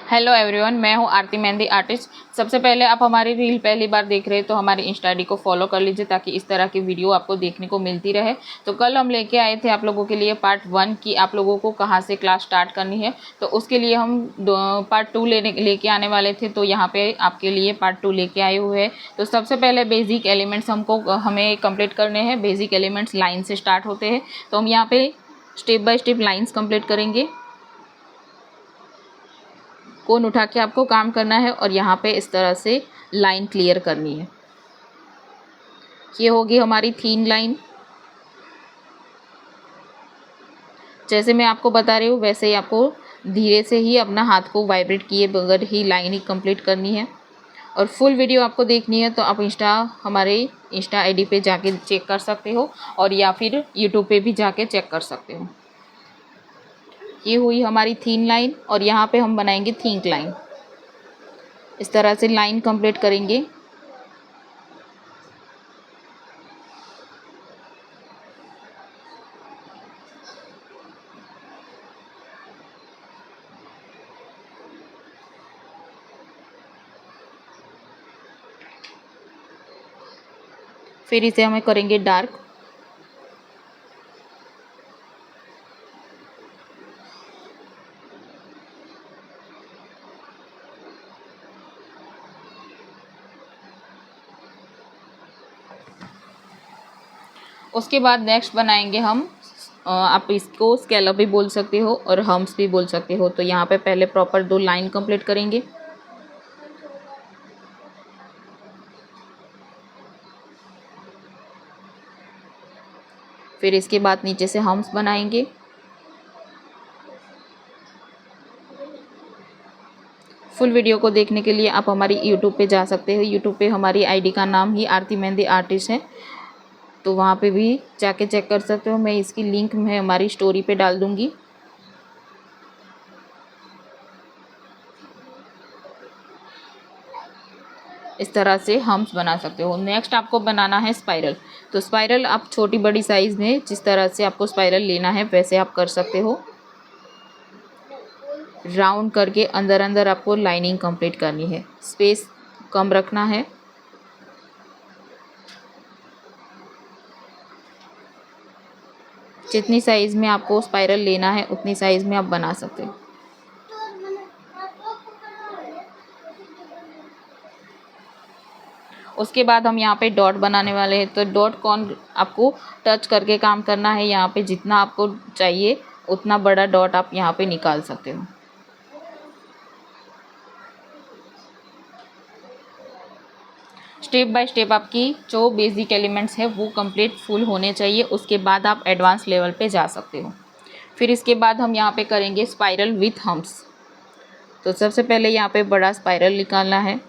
Hello everyone, मैं हूं आरती mehndi artist. सबसे पहले आप हमारी रील पहली बार देख रहे हैं तो हमारी इंस्टा आईडी को फॉलो कर लीजिए ताकि इस तरह की वीडियो आपको देखने को मिलती रहे। तो कल हम लेके आए थे आप लोगों के लिए पार्ट 1 की आप लोगों को कहां से क्लास स्टार्ट करनी है। तो उसके लिए हम पार्ट 2 लेके आने वाले थे, तो यहाँ पे आपके लिए पार्ट 2 लेके आए हुए हैं। तो सबसे पहले बेसिक एलिमेंट्स हमें कंप्लीट करने हैं। बेसिक एलिमेंट्स लाइन से स्टार्ट होते हैं, तो हम यहाँ पे step by step lines complete करेंगे। कोन उठा के आपको काम करना है और यहाँ पे इस तरह से लाइन क्लियर करनी है। ये होगी हमारी थीन लाइन। जैसे मैं आपको बता रही हूँ वैसे ही आपको धीरे से ही अपना हाथ को वाइब्रेट किए बगैर ही लाइन ही कंप्लीट करनी है। और फुल वीडियो आपको देखनी है तो आप हमारे इंस्टा आईडी पे जाके चेक कर सकते हो और या फिर यूट्यूब पे भी जाके चेक कर सकते हो। ये हुई हमारी थीन लाइन और यहाँ पे हम बनाएंगे थिंक लाइन। इस तरह से लाइन कंप्लीट करेंगे। फिर इसे हमें करेंगे डार्क। उसके बाद नेक्स्ट बनाएंगे हम आप इसको स्केलप भी बोल सकते हो और हम्स भी बोल सकते हो। तो यहाँ पे पहले प्रॉपर 2 लाइन कंप्लीट करेंगे। फिर इसके बाद नीचे से हम्स बनाएंगे। फुल वीडियो को देखने के लिए आप हमारी यूट्यूब पे जा सकते हो। यूट्यूब पे हमारी आईडी का नाम ही आरती मेहंदी आर्टिस्ट है, तो वहाँ पे भी जाके चेक कर सकते हो। मैं इसकी लिंक मैं हमारी स्टोरी पे डाल दूँगी। इस तरह से हम्स बना सकते हो। नेक्स्ट आपको बनाना है स्पाइरल। तो स्पाइरल आप छोटी बड़ी साइज़ में जिस तरह से आपको स्पाइरल लेना है वैसे आप कर सकते हो। राउंड करके अंदर अंदर आपको लाइनिंग कंप्लीट करनी है। स्पेस कम रखना है। जितनी साइज़ में आपको स्पाइरल लेना है उतनी साइज़ में आप बना सकते हो। उसके बाद हम यहाँ पे डॉट बनाने वाले हैं। तो डॉट कौन आपको टच करके काम करना है। यहाँ पे जितना आपको चाहिए उतना बड़ा डॉट आप यहाँ पे निकाल सकते हो। स्टेप बाय स्टेप आपकी जो बेसिक एलिमेंट्स है वो कंप्लीट फुल होने चाहिए। उसके बाद आप एडवांस लेवल पे जा सकते हो। फिर इसके बाद हम यहाँ पे करेंगे स्पाइरल विथ हम्स। तो सबसे पहले यहाँ पे बड़ा स्पाइरल निकालना है।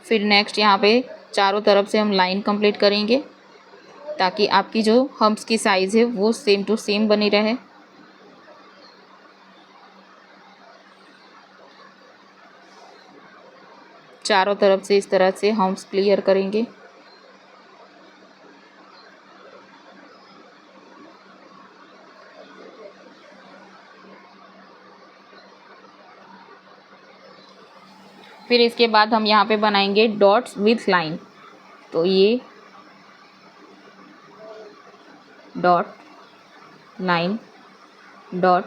फिर नेक्स्ट यहाँ पे चारों तरफ से हम लाइन कंप्लीट करेंगे ताकि आपकी जो हम्स की साइज़ है वो सेम टू सेम बनी रहे। चारों तरफ से इस तरह से हम्स क्लियर करेंगे। फिर इसके बाद हम यहाँ पे बनाएंगे डॉट्स विथ लाइन। तो ये डॉट लाइन डॉट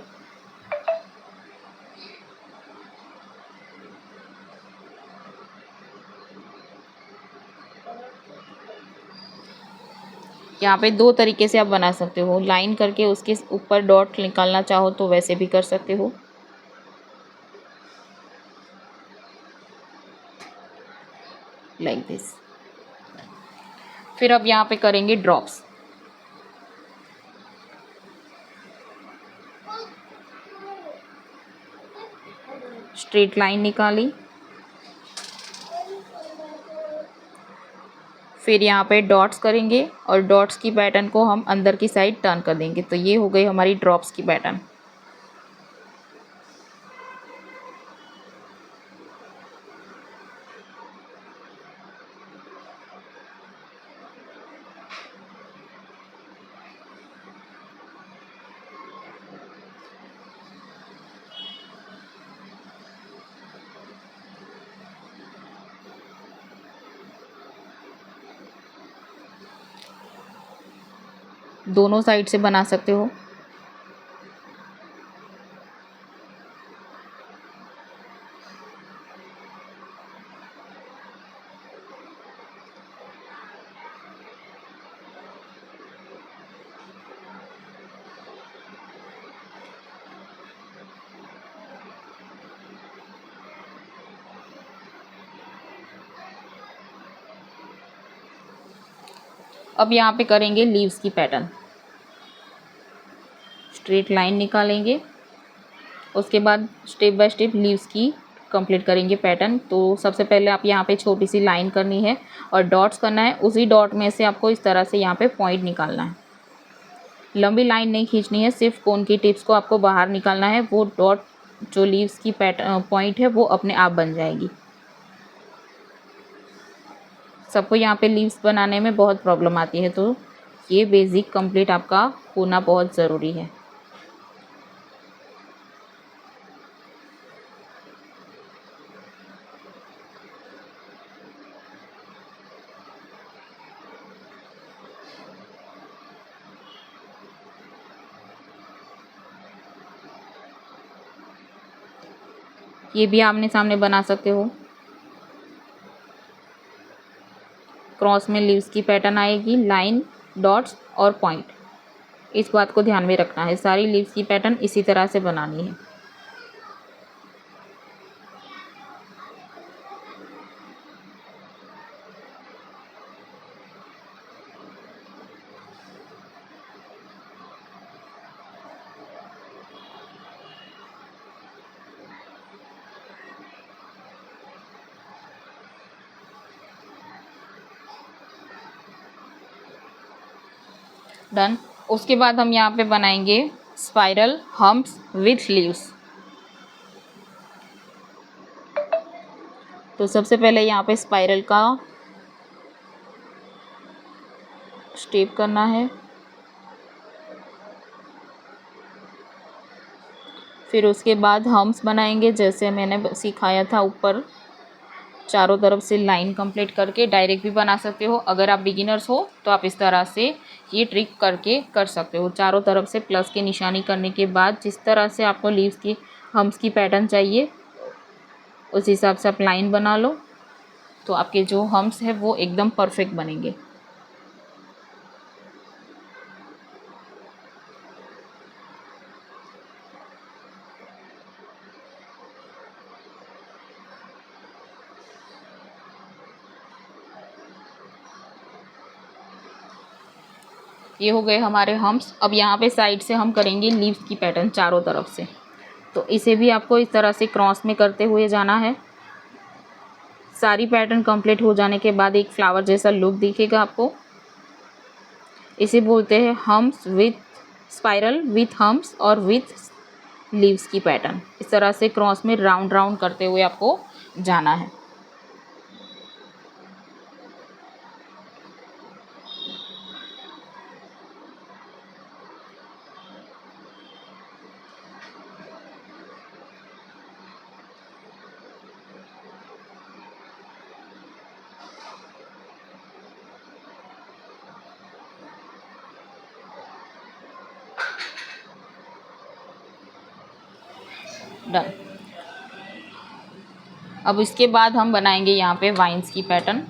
यहाँ पे 2 तरीके से आप बना सकते हो। लाइन करके उसके ऊपर डॉट निकालना चाहो तो वैसे भी कर सकते हो। Like this. फिर अब यहाँ पे करेंगे ड्रॉप्स। स्ट्रेट लाइन निकाली। फिर यहाँ पे डॉट्स करेंगे और डॉट्स की पैटर्न को हम अंदर की साइड टर्न कर देंगे। तो ये हो गई हमारी ड्रॉप्स की पैटर्न। दोनों साइड से बना सकते हो। अब यहाँ पे करेंगे लीव्स की पैटर्न। स्ट्रेट लाइन निकालेंगे, उसके बाद स्टेप बाय स्टेप लीव्स की कंप्लीट करेंगे पैटर्न। तो सबसे पहले आप यहाँ पे छोटी सी लाइन करनी है और डॉट्स करना है। उसी डॉट में से आपको इस तरह से यहाँ पे पॉइंट निकालना है। लंबी लाइन नहीं खींचनी है, सिर्फ कोन की टिप्स को आपको बाहर निकालना है। वो डॉट जो लीव्स की पैटर्न पॉइंट है वो अपने आप बन जाएगी। सबको यहाँ पे लीव्स बनाने में बहुत प्रॉब्लम आती है, तो ये बेसिक कंप्लीट आपका होना बहुत ज़रूरी है। ये भी आमने सामने बना सकते हो। क्रॉस में लीव्स की पैटर्न आएगी, लाइन, डॉट्स और पॉइंट। इस बात को ध्यान में रखना है, सारी लीव्स की पैटर्न इसी तरह से बनानी है। डन। उसके बाद हम यहाँ पे बनाएंगे स्पाइरल हम्प्स विथ लीव्स। तो सबसे पहले यहाँ पे स्पाइरल का स्टेप करना है, फिर उसके बाद हम्प्स बनाएंगे जैसे मैंने सिखाया था ऊपर। चारों तरफ से लाइन कंप्लीट करके डायरेक्ट भी बना सकते हो। अगर आप बिगिनर्स हो तो आप इस तरह से ये ट्रिक करके कर सकते हो। चारों तरफ से प्लस की निशानी करने के बाद जिस तरह से आपको लीव्स की हम्प्स की पैटर्न चाहिए उस हिसाब से आप लाइन बना लो, तो आपके जो हम्प्स है वो एकदम परफेक्ट बनेंगे। ये हो गए हमारे हम्प्स। अब यहाँ पे साइड से हम करेंगे लीव्स की पैटर्न चारों तरफ से। तो इसे भी आपको इस तरह से क्रॉस में करते हुए जाना है। सारी पैटर्न कंप्लीट हो जाने के बाद एक फ्लावर जैसा लुक दिखेगा आपको। इसे बोलते हैं humps with spiral with humps और विथ लीव्स की पैटर्न। इस तरह से क्रॉस में राउंड राउंड करते हुए आपको जाना है। डन। अब इसके बाद हम बनाएंगे यहाँ पे वाइन्स की पैटर्न।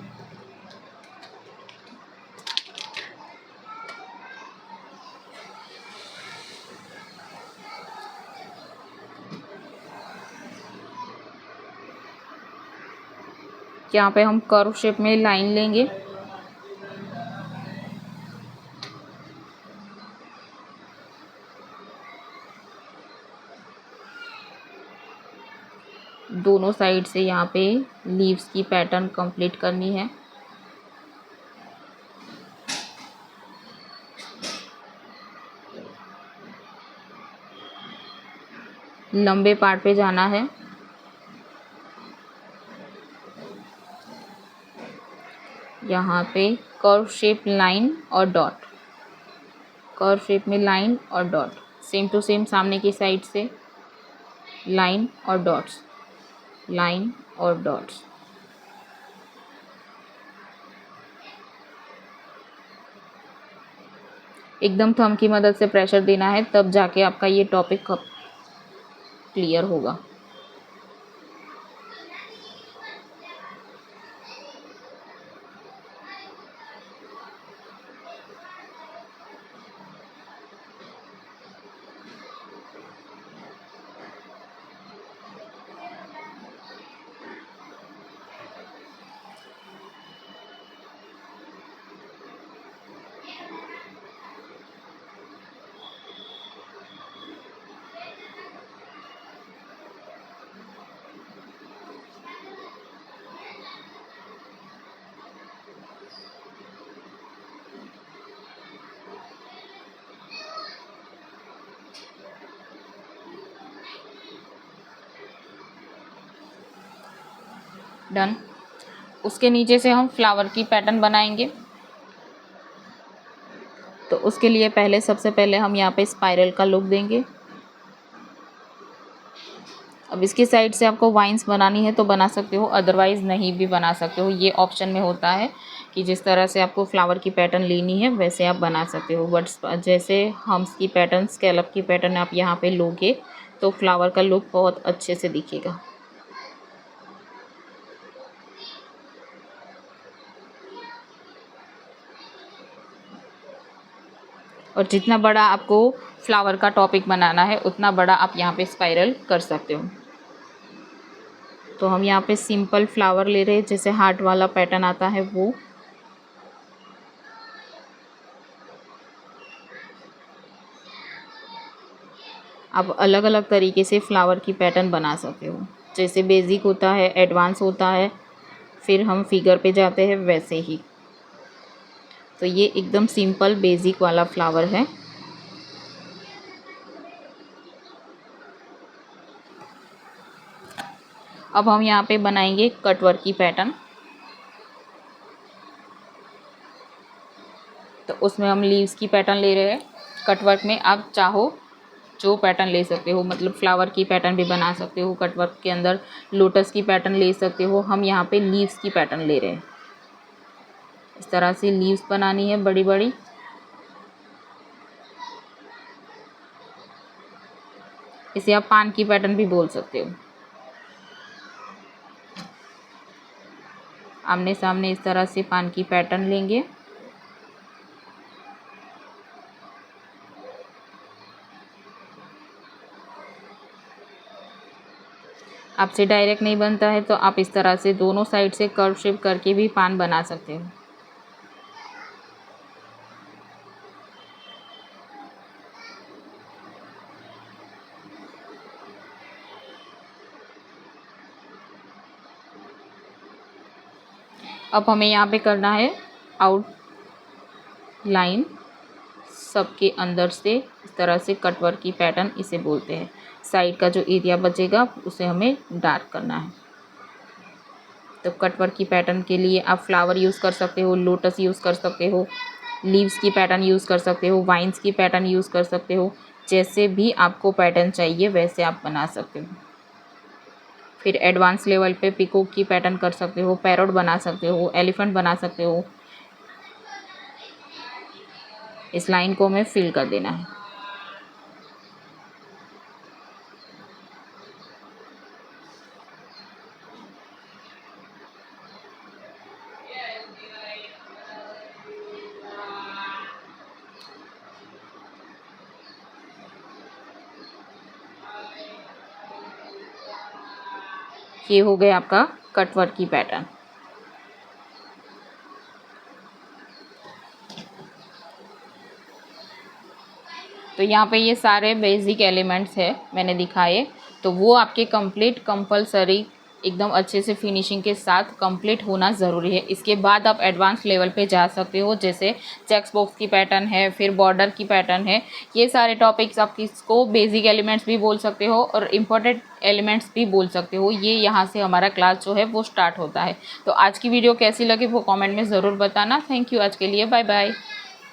यहाँ पे हम कर्व शेप में लाइन लेंगे, दोनों साइड से यहाँ पे लीव्स की पैटर्न कंप्लीट करनी है। लंबे पार्ट पे जाना है। यहाँ पे कर्व शेप लाइन और डॉट, कर्व शेप में लाइन और डॉट, सेम टू सेम सामने की साइड से लाइन और डॉट्स, लाइन और डॉट्स। एकदम थंब की मदद से प्रेशर देना है, तब जाके आपका ये टॉपिक क्लियर होगा। डन। उसके नीचे से हम फ्लावर की पैटर्न बनाएंगे। तो उसके लिए पहले सबसे पहले हम यहाँ पे स्पाइरल का लुक देंगे। अब इसकी साइड से आपको वाइंस बनानी है तो बना सकते हो, अदरवाइज़ नहीं भी बना सकते हो। ये ऑप्शन में होता है कि जिस तरह से आपको फ्लावर की पैटर्न लेनी है वैसे आप बना सकते हो। बट जैसे हम्स की पैटर्न, स्कैलप की पैटर्न आप यहाँ पे लोगे तो फ्लावर का लुक बहुत अच्छे से दिखेगा। और जितना बड़ा आपको फ्लावर का टॉपिक बनाना है उतना बड़ा आप यहाँ पे स्पाइरल कर सकते हो। तो हम यहाँ पे सिंपल फ्लावर ले रहे हैं, जैसे हार्ट वाला पैटर्न आता है वो। आप अलग अलग तरीके से फ्लावर की पैटर्न बना सकते हो, जैसे बेसिक होता है, एडवांस होता है, फिर हम फिगर पे जाते हैं वैसे ही। तो ये एकदम सिंपल बेसिक वाला फ्लावर है। अब हम यहाँ पे बनाएंगे कटवर्क की पैटर्न। तो उसमें हम लीव्स की पैटर्न ले रहे हैं। कटवर्क में आप चाहो जो पैटर्न ले सकते हो, मतलब फ्लावर की पैटर्न भी बना सकते हो, कटवर्क के अंदर लोटस की पैटर्न ले सकते हो। हम यहाँ पे लीव्स की पैटर्न ले रहे हैं। इस तरह से लीव्स बनानी है बड़ी बड़ी। इसे आप पान की पैटर्न भी बोल सकते हो। आमने सामने इस तरह से पान की पैटर्न लेंगे। आपसे डायरेक्ट नहीं बनता है तो आप इस तरह से दोनों साइड से कर्व शेप करके भी पान बना सकते हो। अब हमें यहाँ पे करना है आउट लाइन सबके अंदर से, इस तरह से कटवर्क की पैटर्न इसे बोलते हैं। साइड का जो एरिया बचेगा उसे हमें डार्क करना है। तो कटवर्क की पैटर्न के लिए आप फ्लावर यूज़ कर सकते हो, लोटस यूज़ कर सकते हो, लीव्स की पैटर्न यूज़ कर सकते हो, वाइन्स की पैटर्न यूज़ कर सकते हो। जैसे भी आपको पैटर्न चाहिए वैसे आप बना सकते हो। फिर एडवांस लेवल पे पीकॉक की पैटर्न कर सकते हो, पैरोट बना सकते हो, एलिफेंट बना सकते हो। इस लाइन को हमें फिल कर देना है। ये हो गया आपका कटवर्क की पैटर्न। तो यहाँ पे ये सारे बेसिक एलिमेंट्स है मैंने दिखाए, तो वो आपके कंप्लीट कंपलसरी एकदम अच्छे से फिनिशिंग के साथ कंप्लीट होना ज़रूरी है। इसके बाद आप एडवांस लेवल पे जा सकते हो, जैसे चेक्स बॉक्स की पैटर्न है, फिर बॉर्डर की पैटर्न है। ये सारे टॉपिक्स आप इसको बेसिक एलिमेंट्स भी बोल सकते हो और इम्पोर्टेंट एलिमेंट्स भी बोल सकते हो। ये यहाँ से हमारा क्लास जो है वो स्टार्ट होता है। तो आज की वीडियो कैसी लगी वो कॉमेंट में ज़रूर बताना। थैंक यू, आज के लिए बाय बाय।